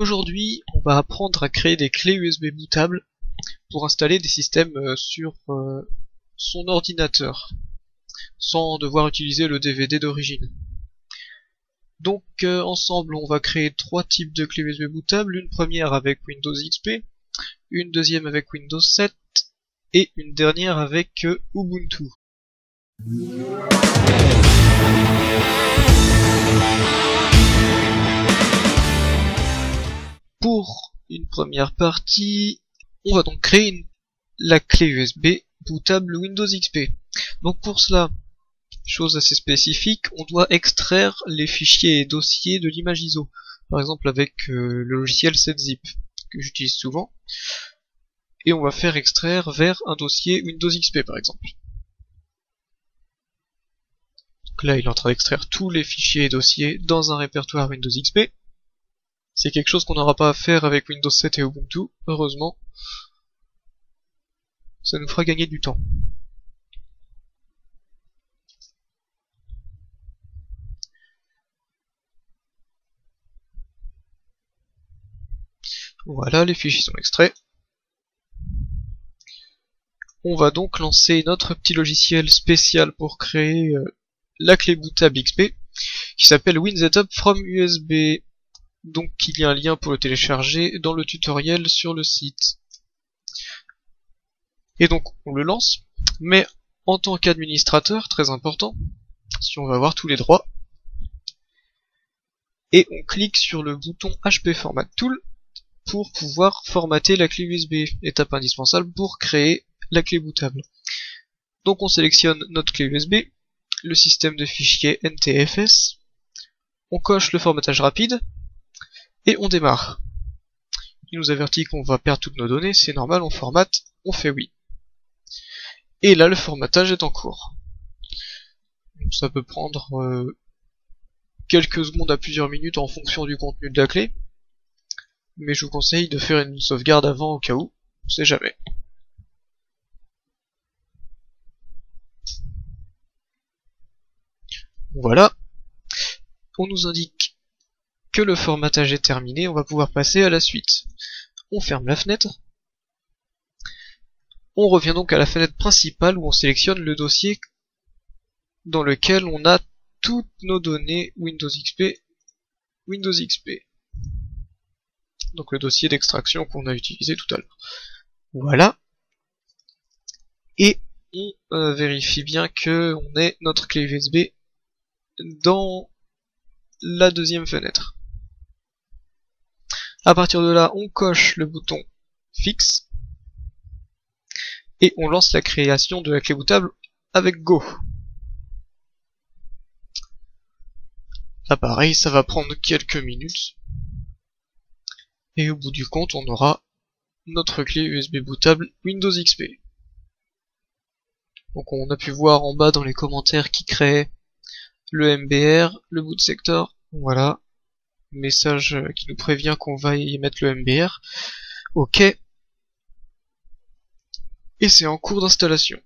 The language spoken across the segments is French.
Aujourd'hui, on va apprendre à créer des clés USB bootables pour installer des systèmes sur son ordinateur, sans devoir utiliser le DVD d'origine. Donc ensemble, on va créer trois types de clés USB bootables, une première avec Windows XP, une deuxième avec Windows 7 et une dernière avec Ubuntu. Pour une première partie, on va donc créer la clé USB bootable Windows XP. Donc pour cela, chose assez spécifique, on doit extraire les fichiers et dossiers de l'image ISO. Par exemple avec le logiciel setzip, que j'utilise souvent. Et on va faire extraire vers un dossier Windows XP par exemple. Donc là il est en train d'extraire tous les fichiers et dossiers dans un répertoire Windows XP. C'est quelque chose qu'on n'aura pas à faire avec Windows 7 et Ubuntu, heureusement. Ça nous fera gagner du temps. Voilà, les fichiers sont extraits. On va donc lancer notre petit logiciel spécial pour créer la clé bootable XP, qui s'appelle WinSetup from USB. Donc il y a un lien pour le télécharger dans le tutoriel sur le site. Et donc on le lance, mais en tant qu'administrateur, très important, si on va avoir tous les droits, et on clique sur le bouton HP Format Tool pour pouvoir formater la clé USB, étape indispensable pour créer la clé bootable. Donc on sélectionne notre clé USB, le système de fichiers NTFS, on coche le formatage rapide, et on démarre. Il nous avertit qu'on va perdre toutes nos données, c'est normal, on formate, on fait oui. Et là le formatage est en cours. Donc, ça peut prendre quelques secondes à plusieurs minutes en fonction du contenu de la clé, mais je vous conseille de faire une sauvegarde avant au cas où, on sait jamais. Voilà, on nous indique que le formatage est terminé, on va pouvoir passer à la suite. On ferme la fenêtre. On revient donc à la fenêtre principale où on sélectionne le dossier dans lequel on a toutes nos données Windows XP. Donc le dossier d'extraction qu'on a utilisé tout à l'heure. Voilà. Et on vérifie bien que on ait notre clé USB dans la deuxième fenêtre. À partir de là, on coche le bouton fixe et on lance la création de la clé bootable avec Go. Là pareil, ça va prendre quelques minutes et au bout du compte, on aura notre clé USB bootable Windows XP. Donc on a pu voir en bas dans les commentaires qui crée le MBR, le boot sector, voilà. Message qui nous prévient qu'on va y mettre le MBR. Ok. Et c'est en cours d'installation.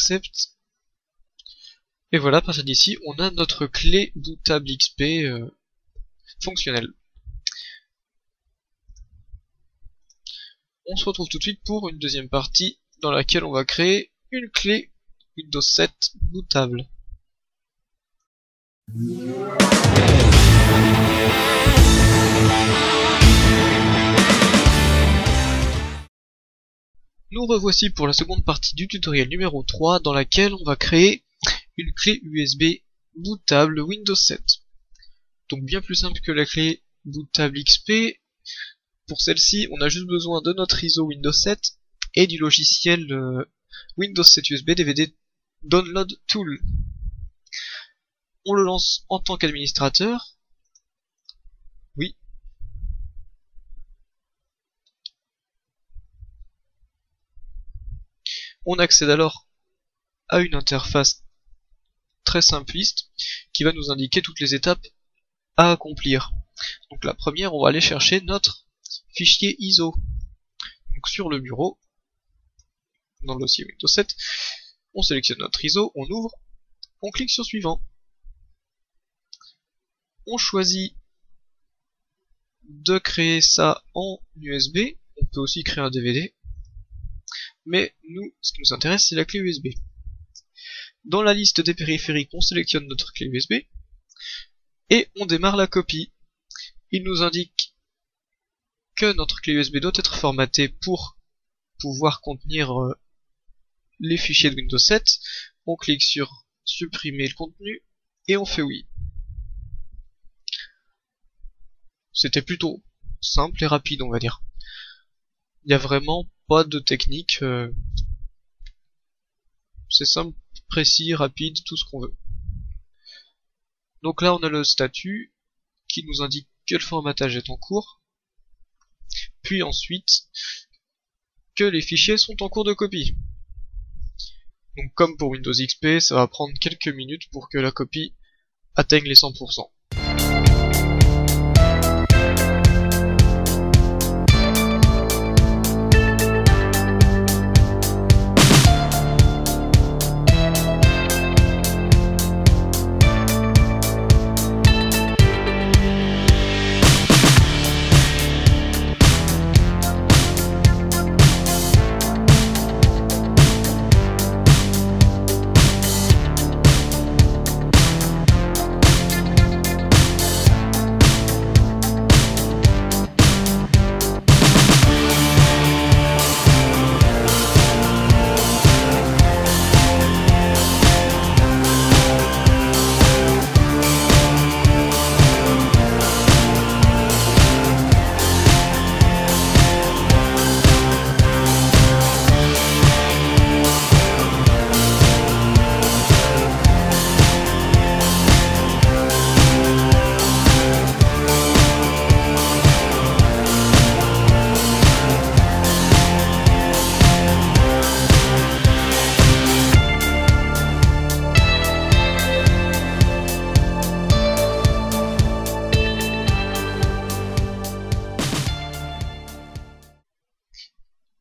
accept. Et voilà, à partir d'ici, on a notre clé bootable XP fonctionnelle. On se retrouve tout de suite pour une deuxième partie dans laquelle on va créer une clé Windows 7 bootable. Nous revoici pour la seconde partie du tutoriel numéro 3 dans laquelle on va créer une clé USB bootable Windows 7. Donc bien plus simple que la clé bootable XP. Pour celle-ci, on a juste besoin de notre ISO Windows 7 et du logiciel Windows 7 USB DVD Download Tool. On le lance en tant qu'administrateur. Oui. On accède alors à une interface très simpliste qui va nous indiquer toutes les étapes à accomplir. Donc la première, on va aller chercher notre fichier ISO. Donc sur le bureau, dans le dossier Windows 7, on sélectionne notre ISO, on ouvre, on clique sur suivant. On choisit de créer ça en USB, on peut aussi créer un DVD, mais nous, ce qui nous intéresse, c'est la clé USB. Dans la liste des périphériques, on sélectionne notre clé USB, et on démarre la copie. Il nous indique que notre clé USB doit être formatée pour pouvoir contenir les fichiers de Windows 7. On clique sur supprimer le contenu, et on fait oui. C'était plutôt simple et rapide, on va dire. Il n'y a vraiment pas de technique. C'est simple, précis, rapide, tout ce qu'on veut. Donc là, on a le statut qui nous indique que le formatage est en cours. Puis ensuite, que les fichiers sont en cours de copie. Donc comme pour Windows XP, ça va prendre quelques minutes pour que la copie atteigne les 100%.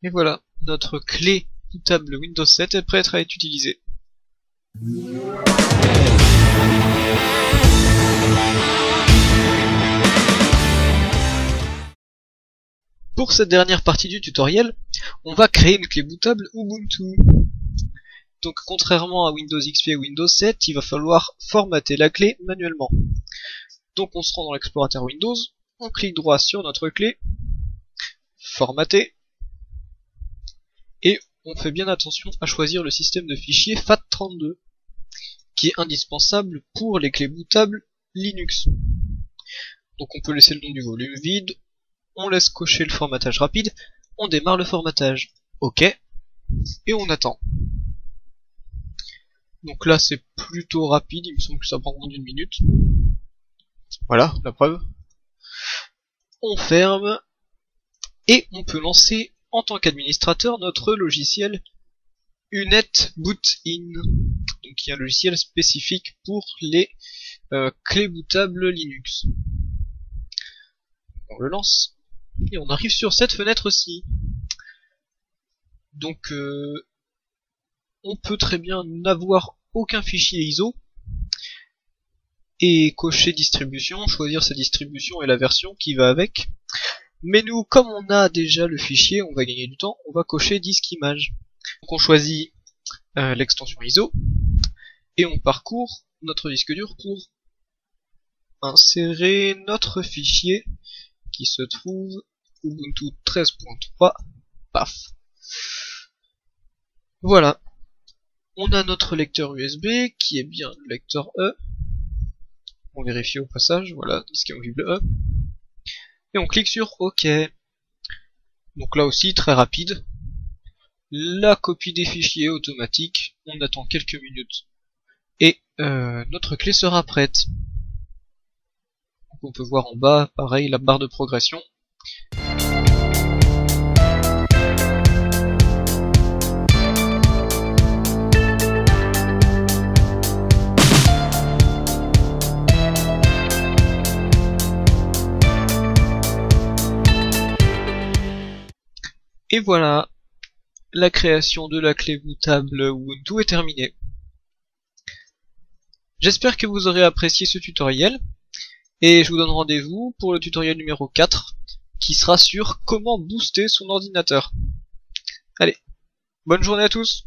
Et voilà, notre clé bootable Windows 7 est prête à être utilisée. Pour cette dernière partie du tutoriel, on va créer une clé bootable Ubuntu. Donc contrairement à Windows XP et Windows 7, il va falloir formater la clé manuellement. Donc on se rend dans l'explorateur Windows, on clique droit sur notre clé, formater, et on fait bien attention à choisir le système de fichiers FAT32, qui est indispensable pour les clés bootables Linux. Donc on peut laisser le nom du volume vide, on laisse cocher le formatage rapide, on démarre le formatage. OK, et on attend. Donc là c'est plutôt rapide, il me semble que ça prend moins d'1 minute. Voilà, la preuve. On ferme, et on peut lancer en tant qu'administrateur notre logiciel UNetBootin, donc qui est un logiciel spécifique pour les clés bootables Linux. On le lance, et on arrive sur cette fenêtre-ci. Donc on peut très bien n'avoir aucun fichier ISO et cocher distribution, choisir sa distribution et la version qui va avec. Mais nous, comme on a déjà le fichier, on va gagner du temps, on va cocher disque image. Donc on choisit l'extension ISO et on parcourt notre disque dur pour insérer notre fichier qui se trouve Ubuntu 13.3. Paf. Voilà. On a notre lecteur USB qui est bien le lecteur E. On vérifie au passage, voilà, disque amovible E. Et on clique sur OK. Donc là aussi, très rapide. La copie des fichiers automatique. On attend quelques minutes. Et notre clé sera prête. Donc on peut voir en bas, pareil, la barre de progression. Et voilà, la création de la clé bootable Ubuntu est terminée. J'espère que vous aurez apprécié ce tutoriel, et je vous donne rendez-vous pour le tutoriel numéro 4, qui sera sur comment booster son ordinateur. Allez, bonne journée à tous!